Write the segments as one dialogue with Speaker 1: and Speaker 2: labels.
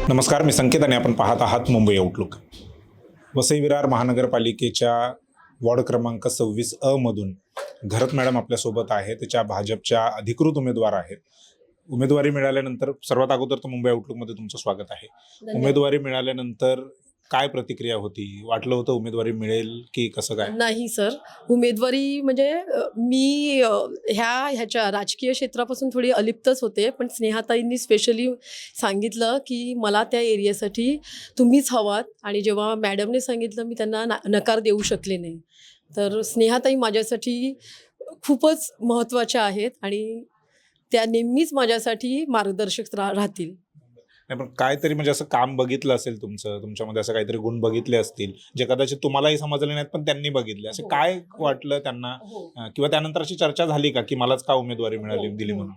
Speaker 1: नमस्कार, मी संकेत आणि आपण पाहत आहात मुंबई आउटलुक. वसई विरार महानगरपालिकेच्या वॉर्ड क्रमांक 26 मधून घरत मॅडम आपल्यासोबत आहे. त्याच्या भाजपच्या अधिकृत उमेदवार आहेत. उमेदवारी मिळाल्यानंतर सर्वात अगोदर तर मुंबई आउटलुकमध्ये तुमचं स्वागत आहे. उमेदवारी मिळाल्यानंतर काय प्रतिक्रिया होती? वाटलं होतं उमेदवारी मिळेल की कसं काय?
Speaker 2: नाही सर, उमेदवारी म्हणजे मी ह्याच्या राजकीय क्षेत्रापासून थोडी अलिप्तच होते. पण स्नेहाताईंनी स्पेशली सांगितलं की मला त्या एरियासाठी तुम्हीच हवात, आणि जेव्हा मॅडमने सांगितलं मी त्यांना नकार देऊ शकले नाही. तर स्नेहाताई माझ्यासाठी खूपच महत्त्वाच्या आहेत आणि त्या नेहमीच माझ्यासाठी मार्गदर्शक राहतील.
Speaker 1: नाही, पण काहीतरी म्हणजे असं काम बघितलं असेल तुमच्यामध्ये असं काहीतरी गुण बघितले असतील जे कदाचित तुम्हालाही समजले नाहीत पण त्यांनी बघितले. असं
Speaker 2: हो.
Speaker 1: काय वाटलं त्यांना?
Speaker 2: हो.
Speaker 1: किंवा त्यानंतर अशी चर्चा झाली का की मलाच का उमेदवारी मिळाली दिली म्हणून?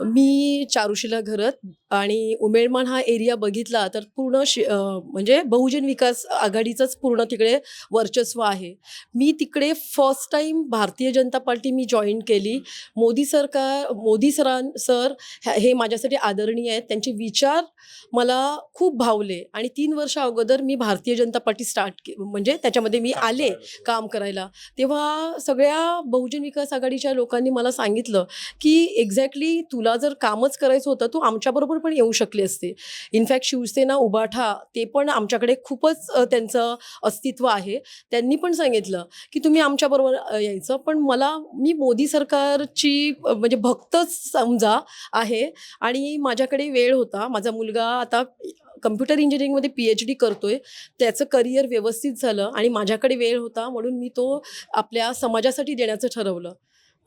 Speaker 2: मी चारुशिला घरत आणि उमेरमान हा एरिया बघितला तर पूर्ण म्हणजे बहुजन विकास आघाडीचंच पूर्ण तिकडे वर्चस्व आहे. मी तिकडे first time Bharatiya Janata party मी जॉईन केली. मोदी सर हे माझ्यासाठी आदरणीय आहेत. त्यांचे विचार मला खूप भावले आणि 3 वर्ष अगोदर मी भारतीय जनता पार्टी म्हणजे त्याच्यामध्ये मी आले काम करायला. तेव्हा सगळ्या बहुजन विकास आघाडीच्या लोकांनी मला सांगितलं की एक्झॅक्टली तुला जर कामच करायचं होतं तू आमच्याबरोबर पण येऊ शकली असते. इनफॅक्ट शिवसेना, उभाठा ते पण आमच्याकडे खूपच त्यांचं अस्तित्व आहे. त्यांनी पण सांगितलं की तुम्ही आमच्याबरोबर यायचं. पण मी मोदी सरकारची म्हणजे भक्तच समजा आहे आणि माझ्याकडे वेळ होता. माझा मुलगा आता कम्प्युटर इंजिनिअरिंगमध्ये PhD करतोय. त्याचं करिअर व्यवस्थित झालं आणि माझ्याकडे वेळ होता म्हणून मी तो आपल्या समाजासाठी देण्याचं ठरवलं.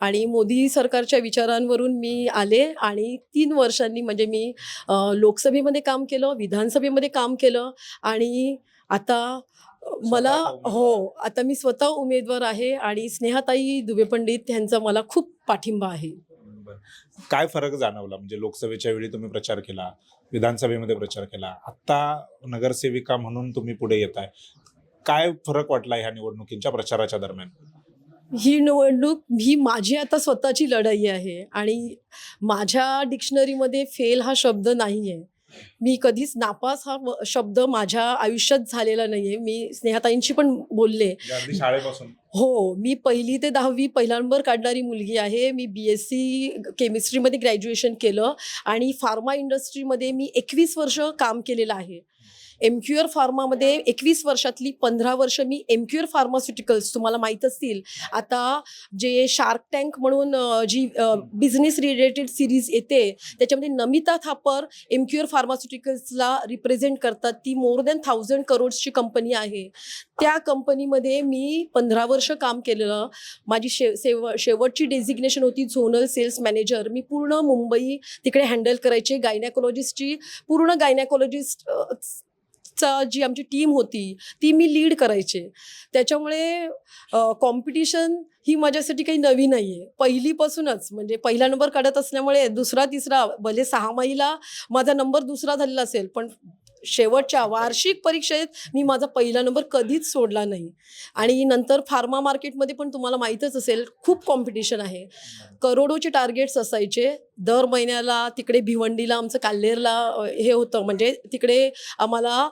Speaker 2: आणि मोदी सरकारच्या विचारांवरून मी आले आणि 3 वर्षांनी म्हणजे मी लोकसभेमध्ये काम केलं, विधानसभेमध्ये काम केलं आणि आता मला आता मी स्वतः उमेदवार आहे आणि स्नेहाताई दुबे पंडित यांचा मला खूप पाठिंबा आहे.
Speaker 1: बरं. काय फरक जाणवला? म्हणजे लोकसभेच्या वेळी तुम्ही प्रचार केला, विधानसभेमध्ये प्रचार केला, आत्ता नगरसेविका म्हणून तुम्ही पुढे येताय. काय फरक वाटला ह्या निवडणुकीच्या प्रचाराच्या दरम्यान?
Speaker 2: ही निवडणूक ही माझी आता स्वतःची लढाई आहे आणि माझ्या डिक्शनरीमध्ये फेल हा शब्द नाही आहे. मी कधीच नापास हा शब्द माझ्या आयुष्यात झालेला नाही आहे. मी स्नेहाताईंशी पण बोलले.
Speaker 1: म्हणजे अगदी शाळेपासून?
Speaker 2: हो, मी 1ली ते 10वी पहिला नंबर काढणारी मुलगी आहे. मी BSc केमिस्ट्रीमध्ये ग्रॅज्युएशन केलं आणि फार्मा इंडस्ट्रीमध्ये मी 21 वर्ष काम केलेलं आहे. एमक्यूअर फार्मामध्ये 21 वर्षातली 15 वर्ष मी एमक्यूअर फार्मास्युटिकल्स तुम्हाला माहीत असतील. आता जे शार्क टँक म्हणून जी बिझनेस रिलेटेड सिरीज येते त्याच्यामध्ये नमिता थापर एमक्यूअर फार्मास्युटिकल्सला रिप्रेझेंट करतात. ती मोर दॅन 1000 करोड्सची कंपनी आहे. त्या कंपनीमध्ये मी 15 वर्ष काम केलेलं. माझी शेवटची डेझिग्नेशन होती झोनल सेल्स मॅनेजर. मी पूर्ण मुंबई तिकडे हँडल करायचे. पूर्ण गायनॅकोलॉजिस्ट जी आमची टीम होती ती मी लीड करायचे. त्याच्यामुळे कॉम्पिटिशन ही माझ्यासाठी काही नवी नाही आहे. पहिलीपासूनच म्हणजे पहिला नंबर काढत असल्यामुळे दुसरा, तिसरा भले 6 माहीला माझा नंबर दुसरा झालेला असेल पण शेवटच्या वार्षिक परीक्षेत मी माझा पहिला नंबर कधीच सोडला नाही. आणि नंतर फार्मा मार्केटमध्ये पण तुम्हाला माहीतच असेल खूप कॉम्पिटिशन आहे. करोडोचे टार्गेट्स असायचे. दर महिन्याला तिकडे भिवंडीला आमचं काल्हेरला हे होतं म्हणजे तिकडे आम्हाला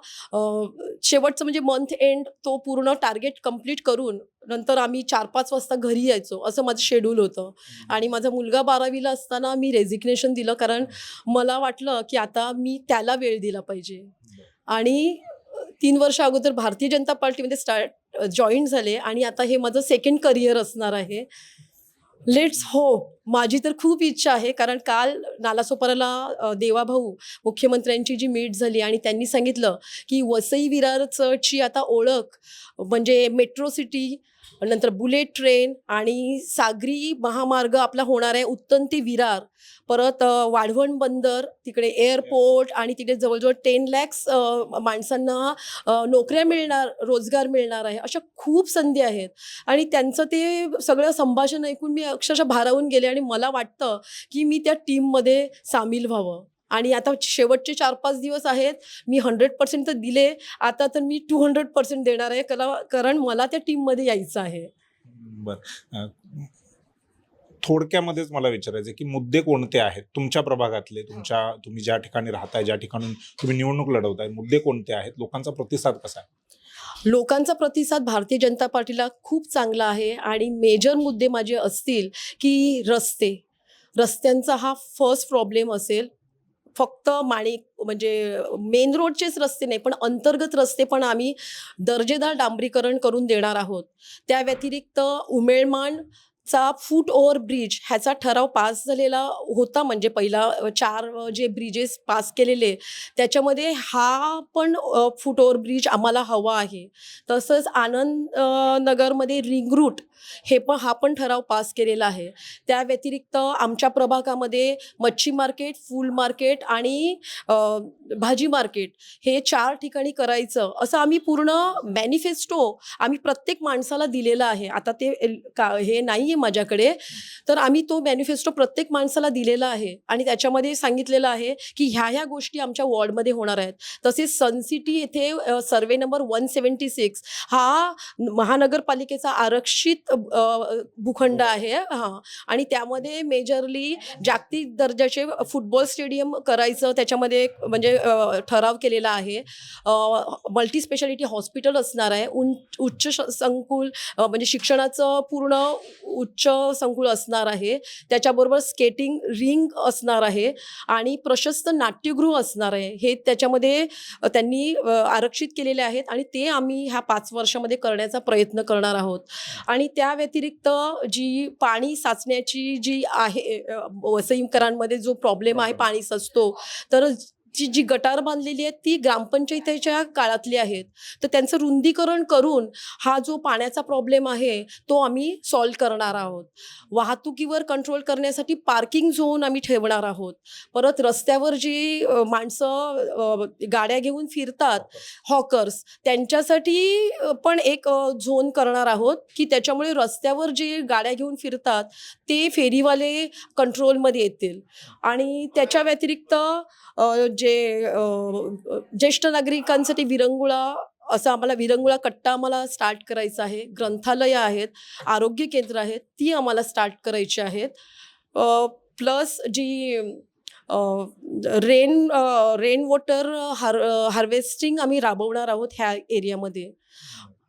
Speaker 2: शेवटचं म्हणजे मंथ एंड तो पूर्ण टार्गेट कंप्लीट करून नंतर आम्ही 4-5 वाजता घरी यायचो असं माझं शेड्यूल होतं. आणि माझा मुलगा 12वीला असताना मी रेझिग्नेशन दिलं कारण मला वाटलं की आता मी त्याला वेळ दिला पाहिजे. आणि 3 वर्ष अगोदर भारतीय जनता पार्टीमध्ये जॉईन झाले आणि आता हे माझं सेकंड करिअर असणार आहे. Let's hope. माझी तर खूप इच्छा आहे कारण काल नालासोपाराला देवाभाऊ मुख्यमंत्र्यांची जी मीट झाली आणि त्यांनी सांगितलं की वसई विरारची आता ओळख म्हणजे मेट्रो सिटी, नंतर बुलेट ट्रेन आणि सागरी महामार्ग आपला होणार आहे उत्तन ते विरार. परत वाढवण बंदर, तिकडे एअरपोर्ट आणि तिकडे जवळजवळ 10 लाख माणसांना नोकऱ्या मिळणार, रोजगार मिळणार आहे. अशा खूप संधी आहेत आणि त्यांचं ते सगळं संभाषण ऐकून मी अक्षरशः भारावून गेले आणि मला वाटतं की मी त्या टीममध्ये सामील व्हावं. आणि आता शेवटचे 4-5 दिवस आहेत. मी 100% तर दिले. आता तर मी 200% देणार आहे कारण मला त्या टीममध्ये यायचं आहे.
Speaker 1: बरं. थोडक्यामध्येच मला विचारायचं आहे की मुद्दे कोणते आहेत तुमच्या प्रभागातले, तुम्ही ज्या ठिकाणी राहताय, ज्या ठिकाणून तुम्ही निवडणूक लढवताय, मुद्दे कोणते आहेत, लोकांचा प्रतिसाद कसा आहे?
Speaker 2: लोकांचा प्रतिसाद भारतीय जनता पार्टीला खूप चांगला आहे आणि मेजर मुद्दे माझे असतील की रस्त्यांचा हा फर्स्ट प्रॉब्लेम असेल. फक्त म्हणजे मेन रोडचेच रस्ते नाही, पण अंतर्गत रस्ते पण आम्ही दर्जेदार डांबरीकरण करून देणार आहोत. त्या व्यतिरिक्त उमेळमानचा फूट ओव्हर ब्रिज ह्याचा ठराव पास झालेला होता, म्हणजे पहिला 4 जे ब्रिजेस पास केलेले त्याच्यामध्ये हा पण फूट ओव्हर ब्रिज आम्हाला हवा आहे. तसंच आनंद नगरमध्ये रिंग रूट हा पण ठराव पास केलेला आहे. त्या व्यतिरिक्त आमच्या प्रभागामध्ये मच्छी मार्केट, फूल मार्केट आणि भाजी मार्केट हे 4 ठिकाणी करायचं असं आम्ही पूर्ण मॅनिफेस्टो आम्ही प्रत्येक माणसाला दिलेला आहे. आता ते हे नाही आहे माझ्याकडे, तर आम्ही तो मॅनिफेस्टो प्रत्येक माणसाला दिलेला आहे आणि त्याच्यामध्ये सांगितलेलं आहे की ह्या गोष्टी आमच्या वॉर्डमध्ये होणार आहेत. तसेच सनसिटी येथे सर्वे नंबर 176 हा महानगरपालिकेचा आरक्षित भूखंड आहे. आणि त्यामध्ये मेजरली जागतिक दर्जाचे फुटबॉल स्टेडियम करायचं त्याच्यामध्ये म्हणजे ठराव केलेला आहे. मल्टी स्पेशालिटी हॉस्पिटल असणार आहे. उच्च संकुल म्हणजे शिक्षणाचं पूर्ण उच्च संकुल असणार आहे. त्याच्याबरोबर स्केटिंग रिंग असणार आहे आणि प्रशस्त नाट्यगृह असणार आहे. हे त्याच्यामध्ये त्यांनी आरक्षित केलेले आहेत आणि ते आम्ही ह्या 5 वर्षामध्ये करण्याचा प्रयत्न करणार आहोत. आणि त्या व्यतिरिक्त जी पाणी साचण्याची जी आहे वसईकरांमध्ये जो प्रॉब्लेम आहे पाणी साचतो, तर जी गटार बांधलेली आहेत ती ग्रामपंचायतीच्या काळातली आहेत, तर त्यांचं रुंदीकरण करून हा जो पाण्याचा प्रॉब्लेम आहे तो आम्ही सॉल्व्ह करणार आहोत. वाहतुकीवर कंट्रोल करण्यासाठी पार्किंग झोन आम्ही ठेवणार आहोत. परत रस्त्यावर जी माणसं गाड्या घेऊन फिरतात, हॉकर्स, त्यांच्यासाठी पण एक झोन करणार आहोत की त्याच्यामुळे रस्त्यावर जे गाड्या घेऊन फिरतात ते फेरीवाले कंट्रोलमध्ये येतील. आणि त्याच्या व्यतिरिक्त ज्येष्ठ नागरिकांसाठी आम्हाला विरंगुळा कट्टा आम्हाला स्टार्ट करायचा आहे. ग्रंथालयं आहेत, आरोग्य केंद्र आहेत, ती आम्हाला स्टार्ट करायची आहेत. प्लस जी रेन वॉटर हार्वेस्टिंग आम्ही राबवणार आहोत ह्या एरियामध्ये.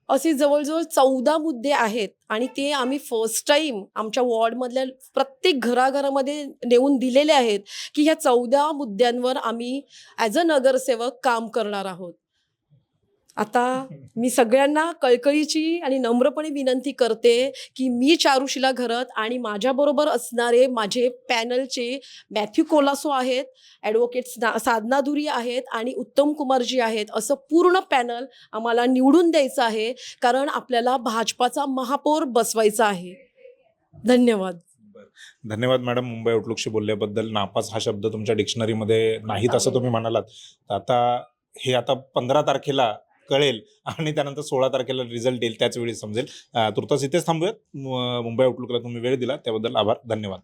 Speaker 2: असे जवळजवळ 14 मुद्दे आहेत आणि ते आम्ही फर्स्ट टाईम आमच्या वॉर्डमधल्या प्रत्येक घराघरामध्ये नेऊन दिलेले आहेत की ह्या 14 मुद्द्यांवर आम्ही ॲज अ नगरसेवक काम करणार आहोत. आता मी सगळ्यांना कळकळीची आणि नम्रपणे विनंती करते की मी चारुशिला घरत आणि माझ्याबरोबर असणारे माझे पॅनलचे मॅथ्यू कोलासो आहेत, ॲडव्होकेट साधना दुरी आहेत आणि उत्तम कुमारजी आहेत. असं पूर्ण पॅनल आम्हाला निवडून द्यायचं आहे, कारण आपल्याला भाजपाचा महापौर बसवायचा आहे. धन्यवाद.
Speaker 1: धन्यवाद मॅडम, मुंबई आउटलुकशी बोलल्याबद्दल. नापास हा शब्द तुमच्या डिक्शनरीमध्ये नाहीत असं तुम्ही म्हणालात. आता 15 तारखेला कळेल आणि त्यानंतर 16 तारखेला रिझल्ट येईल, त्याच वेळी समजेल. तुर्तास इथेच थांबूयात. मुंबई आउटलुकला तुम्ही वेळ दिला त्याबद्दल आभार. धन्यवाद.